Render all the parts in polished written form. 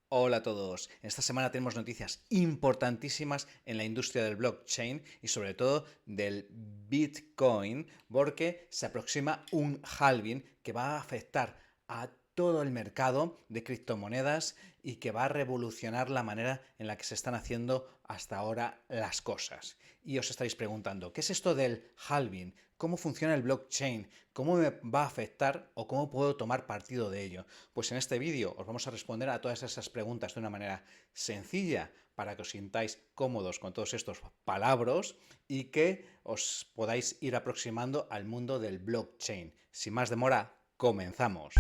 Hola a todos. Esta semana tenemos noticias importantísimas en la industria del blockchain y sobre todo del Bitcoin, porque se aproxima un halving que va a afectar a todo el mercado de criptomonedas y que va a revolucionar la manera en la que se están haciendo hasta ahora las cosas. Y os estáis preguntando, ¿qué es esto del halving? ¿Cómo funciona el blockchain? ¿Cómo me va a afectar o cómo puedo tomar partido de ello? Pues en este vídeo os vamos a responder a todas esas preguntas de una manera sencilla para que os sintáis cómodos con todos estos palabras y que os podáis ir aproximando al mundo del blockchain. Sin más demora, comenzamos.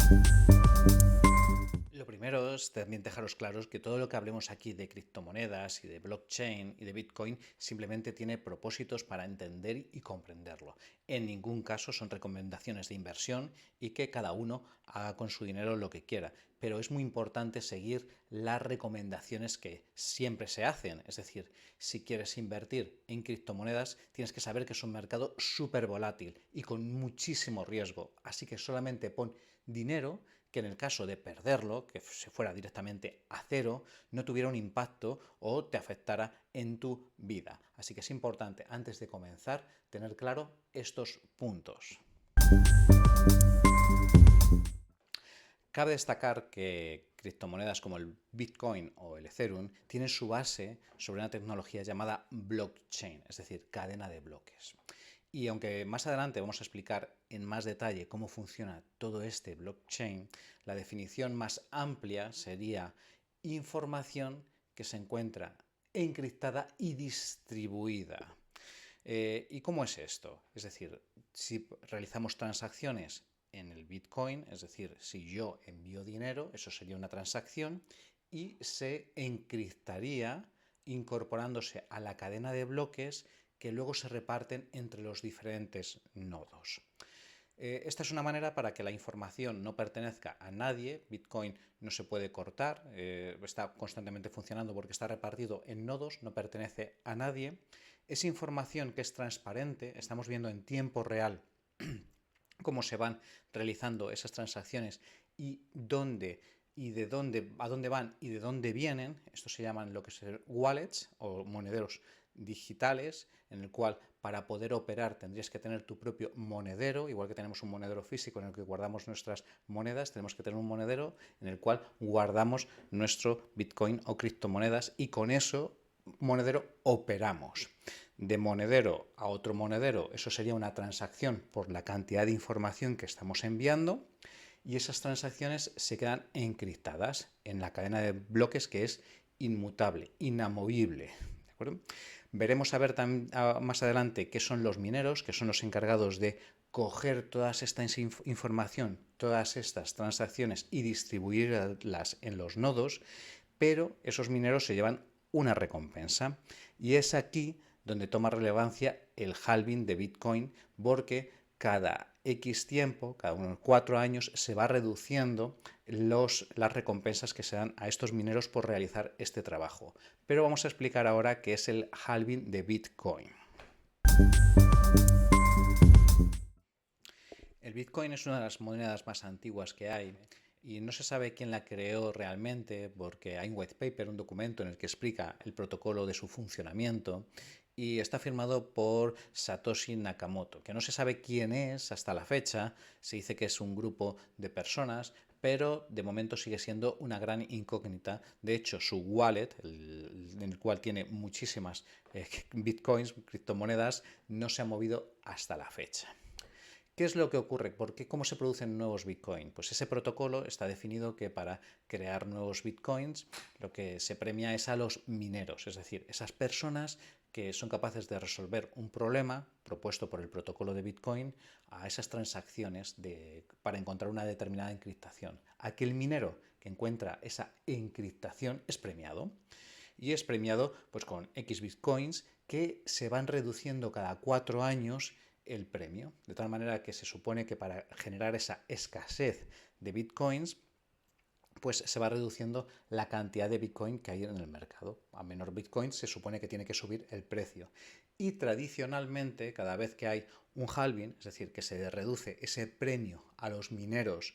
Lo primero es también dejaros claros que todo lo que hablemos aquí de criptomonedas y de blockchain y de Bitcoin simplemente tiene propósitos para entender y comprenderlo. En ningún caso son recomendaciones de inversión y que cada uno haga con su dinero lo que quiera. Pero es muy importante seguir las recomendaciones que siempre se hacen. Es decir, si quieres invertir en criptomonedas, tienes que saber que es un mercado súper volátil y con muchísimo riesgo. Así que solamente pon dinero que en el caso de perderlo, que se fuera directamente a cero, no tuviera un impacto o te afectara en tu vida. Así que es importante, antes de comenzar, tener claro estos puntos. Cabe destacar que criptomonedas como el Bitcoin o el Ethereum tienen su base sobre una tecnología llamada blockchain, es decir, cadena de bloques. Y aunque más adelante vamos a explicar en más detalle cómo funciona todo este blockchain, la definición más amplia sería información que se encuentra encriptada y distribuida. ¿Y cómo es esto? Es decir, si realizamos transacciones en el Bitcoin, es decir, si yo envío dinero, eso sería una transacción y se encriptaría incorporándose a la cadena de bloques que luego se reparten entre los diferentes nodos. Esta es una manera para que la información no pertenezca a nadie. Bitcoin no se puede cortar, está constantemente funcionando porque está repartido en nodos, no pertenece a nadie. Es información que es transparente, estamos viendo en tiempo real cómo se van realizando esas transacciones y dónde y de dónde, a dónde van y de dónde vienen. Esto se llaman lo que son wallets o monederos digitales, en el cual para poder operar tendrías que tener tu propio monedero, igual que tenemos un monedero físico en el que guardamos nuestras monedas, tenemos que tener un monedero en el cual guardamos nuestro Bitcoin o criptomonedas y con eso monedero operamos. De monedero a otro monedero, eso sería una transacción por la cantidad de información que estamos enviando y esas transacciones se quedan encriptadas en la cadena de bloques que es inmutable, inamovible. ¿De acuerdo? Veremos a ver más adelante qué son los mineros, que son los encargados de coger toda esta información, todas estas transacciones y distribuirlas en los nodos, pero esos mineros se llevan una recompensa. Y es aquí donde toma relevancia el halving de Bitcoin, porque cada X tiempo, cada unos 4 años, se va reduciendo las recompensas que se dan a estos mineros por realizar este trabajo. Pero vamos a explicar ahora qué es el halving de Bitcoin. El Bitcoin es una de las monedas más antiguas que hay y no se sabe quién la creó realmente porque hay un white paper, un documento en el que explica el protocolo de su funcionamiento y está firmado por Satoshi Nakamoto, que no se sabe quién es hasta la fecha. Se dice que es un grupo de personas, pero de momento sigue siendo una gran incógnita. De hecho, su wallet, en el cual tiene muchísimas bitcoins, criptomonedas, no se ha movido hasta la fecha. ¿Qué es lo que ocurre? ¿Cómo se producen nuevos bitcoins? Pues ese protocolo está definido que para crear nuevos bitcoins lo que se premia es a los mineros, es decir, esas personas que son capaces de resolver un problema propuesto por el protocolo de Bitcoin a esas transacciones para encontrar una determinada encriptación. Aquel minero que encuentra esa encriptación es premiado. Y es premiado pues, con X bitcoins que se van reduciendo cada 4 años el premio, de tal manera que se supone que para generar esa escasez de bitcoins, pues se va reduciendo la cantidad de bitcoin que hay en el mercado. A menor bitcoin se supone que tiene que subir el precio. Y tradicionalmente, cada vez que hay un halving, es decir, que se reduce ese premio a los mineros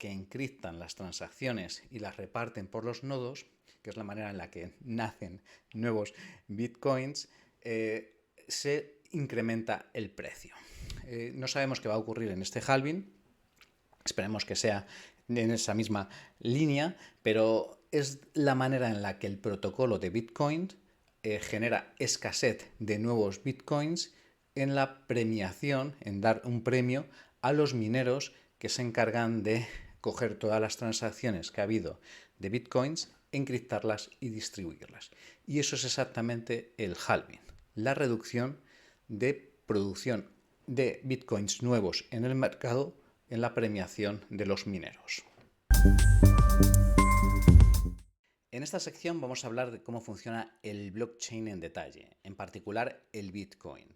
que encriptan las transacciones y las reparten por los nodos, que es la manera en la que nacen nuevos bitcoins, se incrementa el precio. No sabemos qué va a ocurrir en este halving, esperemos que sea en esa misma línea, pero es la manera en la que el protocolo de Bitcoin genera escasez de nuevos bitcoins en la premiación, en dar un premio a los mineros que se encargan de coger todas las transacciones que ha habido de bitcoins, encriptarlas y distribuirlas. Y eso es exactamente el halving, la reducción de producción de bitcoins nuevos en el mercado en la premiación de los mineros. En esta sección vamos a hablar de cómo funciona el blockchain en detalle, en particular el Bitcoin.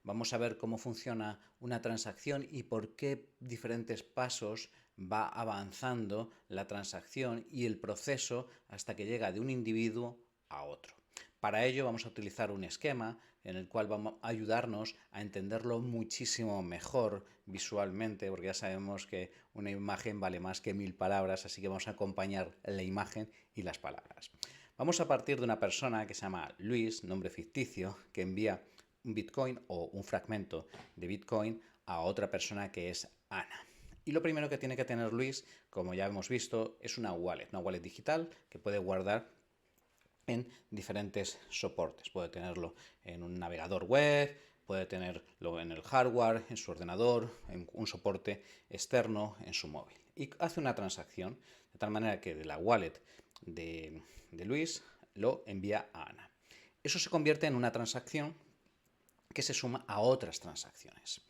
Vamos a ver cómo funciona una transacción y por qué diferentes pasos va avanzando la transacción y el proceso hasta que llega de un individuo a otro. Para ello vamos a utilizar un esquema en el cual vamos a ayudarnos a entenderlo muchísimo mejor visualmente, porque ya sabemos que una imagen vale más que 1000 palabras, así que vamos a acompañar la imagen y las palabras. Vamos a partir de una persona que se llama Luis, nombre ficticio, que envía un Bitcoin o un fragmento de Bitcoin a otra persona que es Ana. Y lo primero que tiene que tener Luis, como ya hemos visto, es una wallet digital que puede guardar en diferentes soportes. Puede tenerlo en un navegador web, puede tenerlo en el hardware, en su ordenador, en un soporte externo, en su móvil. Y hace una transacción de tal manera que de la wallet de Luis lo envía a Ana. Eso se convierte en una transacción que se suma a otras transacciones.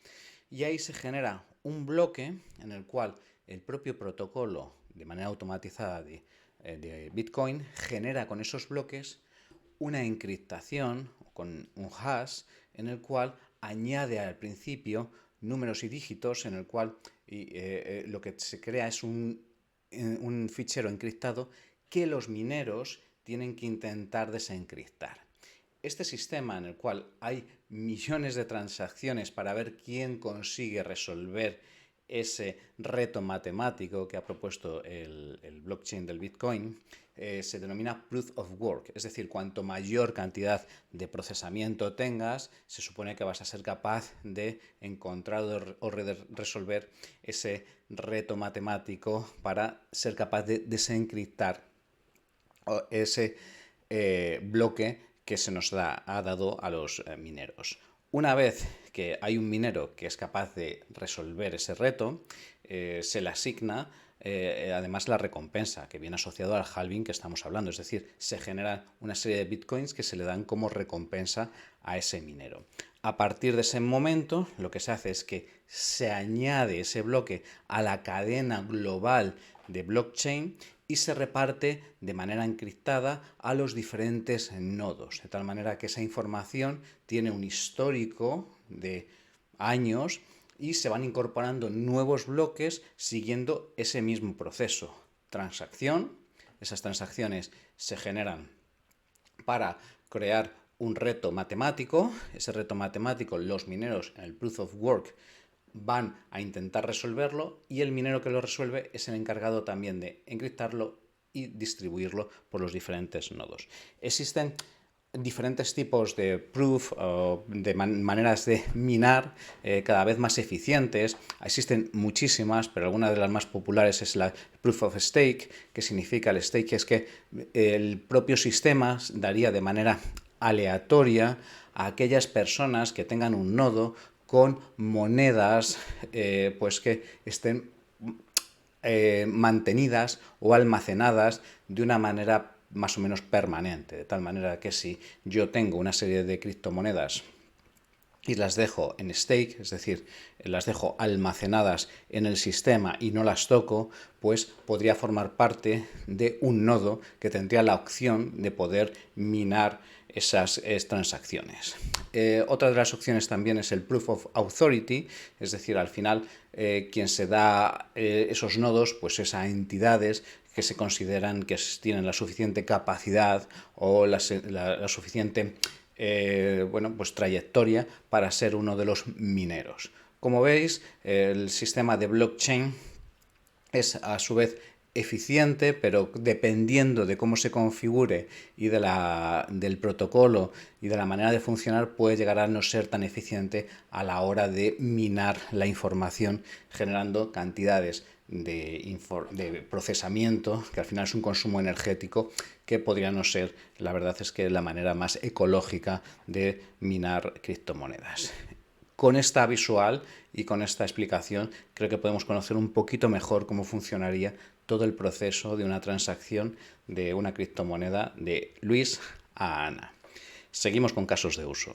Y ahí se genera un bloque en el cual el propio protocolo, de manera automatizada de Bitcoin, genera con esos bloques una encriptación con un hash en el cual añade al principio números y dígitos en el cual lo que se crea es un fichero encriptado que los mineros tienen que intentar desencriptar. Este sistema en el cual hay millones de transacciones para ver quién consigue resolver ese reto matemático que ha propuesto el blockchain del Bitcoin, se denomina Proof of Work. Es decir, cuanto mayor cantidad de procesamiento tengas, se supone que vas a ser capaz de encontrar o resolver ese reto matemático para ser capaz de desencriptar ese bloque que se nos ha dado a los mineros. Una vez que hay un minero que es capaz de resolver ese reto, se le asigna además la recompensa que viene asociado al halving que estamos hablando, es decir, se genera una serie de bitcoins que se le dan como recompensa a ese minero. A partir de ese momento, lo que se hace es que se añade ese bloque a la cadena global de blockchain y se reparte de manera encriptada a los diferentes nodos, de tal manera que esa información tiene un histórico de años y se van incorporando nuevos bloques siguiendo ese mismo proceso. Transacción, esas transacciones se generan para crear un reto matemático, ese reto matemático los mineros en el Proof of Work van a intentar resolverlo y el minero que lo resuelve es el encargado también de encriptarlo y distribuirlo por los diferentes nodos. Existen diferentes tipos de proof, de maneras de minar cada vez más eficientes. Existen muchísimas, pero alguna de las más populares es la proof of stake, que significa el stake, es que el propio sistema daría de manera aleatoria a aquellas personas que tengan un nodo con monedas pues que estén mantenidas o almacenadas de una manera más o menos permanente, de tal manera que si yo tengo una serie de criptomonedas y las dejo en stake, es decir, las dejo almacenadas en el sistema y no las toco, pues podría formar parte de un nodo que tendría la opción de poder minar esas transacciones. Otra de las opciones también es el Proof of Authority, es decir, al final quien se da esos nodos pues es a entidades que se consideran que tienen la suficiente capacidad o la suficiente pues trayectoria para ser uno de los mineros. Como veis, el sistema de blockchain es a su vez eficiente, pero dependiendo de cómo se configure y del protocolo y de la manera de funcionar, puede llegar a no ser tan eficiente a la hora de minar la información, generando cantidades de procesamiento, que al final es un consumo energético, que podría no ser, la verdad es que la manera más ecológica de minar criptomonedas. Con esta visual y con esta explicación creo que podemos conocer un poquito mejor cómo funcionaría todo el proceso de una transacción de una criptomoneda de Luis a Ana. Seguimos con casos de uso.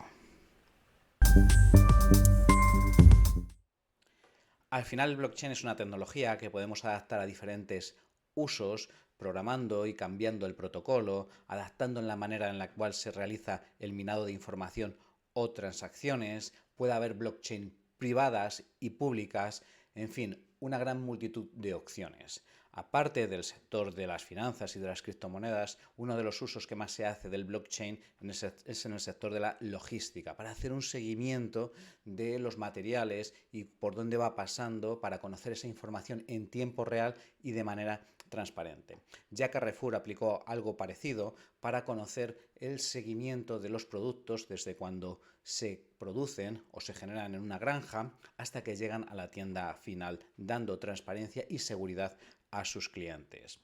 Al final el blockchain es una tecnología que podemos adaptar a diferentes usos, programando y cambiando el protocolo, adaptando en la manera en la cual se realiza el minado de información o transacciones. Puede haber blockchain privadas y públicas, en fin, una gran multitud de opciones. Aparte del sector de las finanzas y de las criptomonedas, uno de los usos que más se hace del blockchain es en el sector de la logística, para hacer un seguimiento de los materiales y por dónde va pasando, para conocer esa información en tiempo real y de manera transparente. Ya Carrefour aplicó algo parecido para conocer el seguimiento de los productos desde cuando se producen o se generan en una granja hasta que llegan a la tienda final, dando transparencia y seguridad a sus clientes.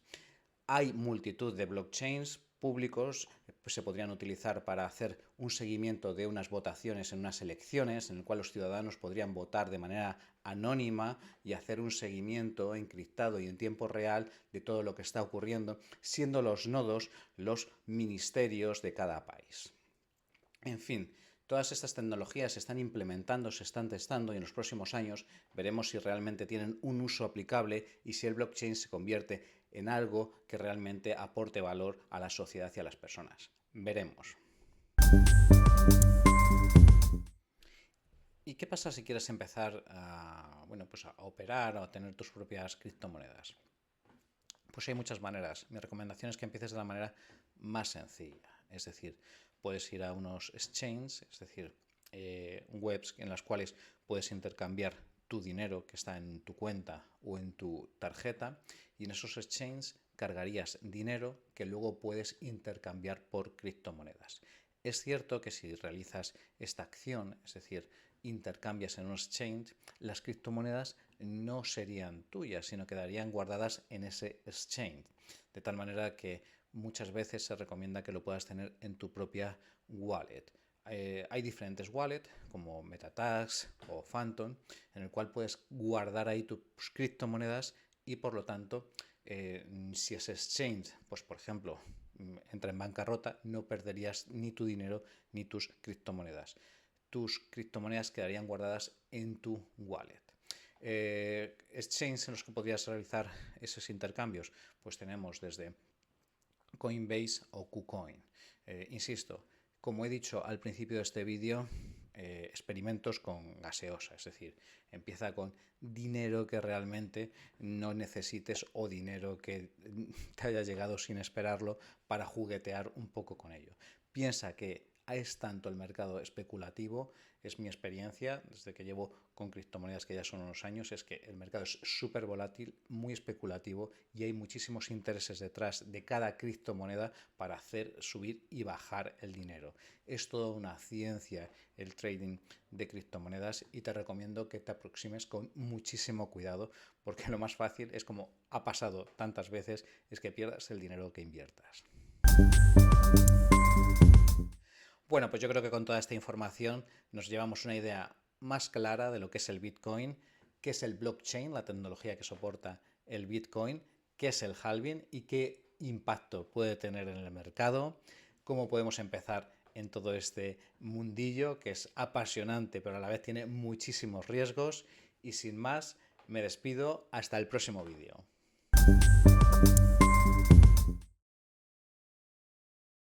Hay multitud de blockchains públicos que se podrían utilizar para hacer un seguimiento de unas votaciones en unas elecciones, en el cual los ciudadanos podrían votar de manera anónima y hacer un seguimiento encriptado y en tiempo real de todo lo que está ocurriendo, siendo los nodos los ministerios de cada país. En fin, todas estas tecnologías se están implementando, se están testando y en los próximos años veremos si realmente tienen un uso aplicable y si el blockchain se convierte en algo que realmente aporte valor a la sociedad y a las personas. Veremos. ¿Y qué pasa si quieres empezar pues a operar o a tener tus propias criptomonedas? Pues hay muchas maneras. Mi recomendación es que empieces de la manera más sencilla. Es decir, puedes ir a unos exchanges, es decir, webs en las cuales puedes intercambiar tu dinero que está en tu cuenta o en tu tarjeta, y en esos exchanges cargarías dinero que luego puedes intercambiar por criptomonedas. Es cierto que si realizas esta acción, es decir, intercambias en un exchange, las criptomonedas no serían tuyas, sino quedarían guardadas en ese exchange. De tal manera que muchas veces se recomienda que lo puedas tener en tu propia wallet. Hay diferentes wallets como MetaTask o Phantom, en el cual puedes guardar ahí tus criptomonedas y por lo tanto, si ese exchange, pues por ejemplo, entra en bancarrota, no perderías ni tu dinero ni tus criptomonedas. Tus criptomonedas quedarían guardadas en tu wallet. Exchanges en los que podrías realizar esos intercambios, pues tenemos desde Coinbase o KuCoin. Insisto, como he dicho al principio de este vídeo, experimentos con gaseosa, es decir, empieza con dinero que realmente no necesites o dinero que te haya llegado sin esperarlo para juguetear un poco con ello. Piensa que es tanto el mercado especulativo, es mi experiencia desde que llevo con criptomonedas, que ya son unos años, es que el mercado es súper volátil, muy especulativo y hay muchísimos intereses detrás de cada criptomoneda para hacer subir y bajar el dinero. Es toda una ciencia el trading de criptomonedas y te recomiendo que te aproximes con muchísimo cuidado, porque lo más fácil es, como ha pasado tantas veces, es que pierdas el dinero que inviertas. Bueno, pues yo creo que con toda esta información nos llevamos una idea más clara de lo que es el Bitcoin, qué es el blockchain, la tecnología que soporta el Bitcoin, qué es el halving y qué impacto puede tener en el mercado, cómo podemos empezar en todo este mundillo que es apasionante pero a la vez tiene muchísimos riesgos. Y sin más, me despido hasta el próximo vídeo.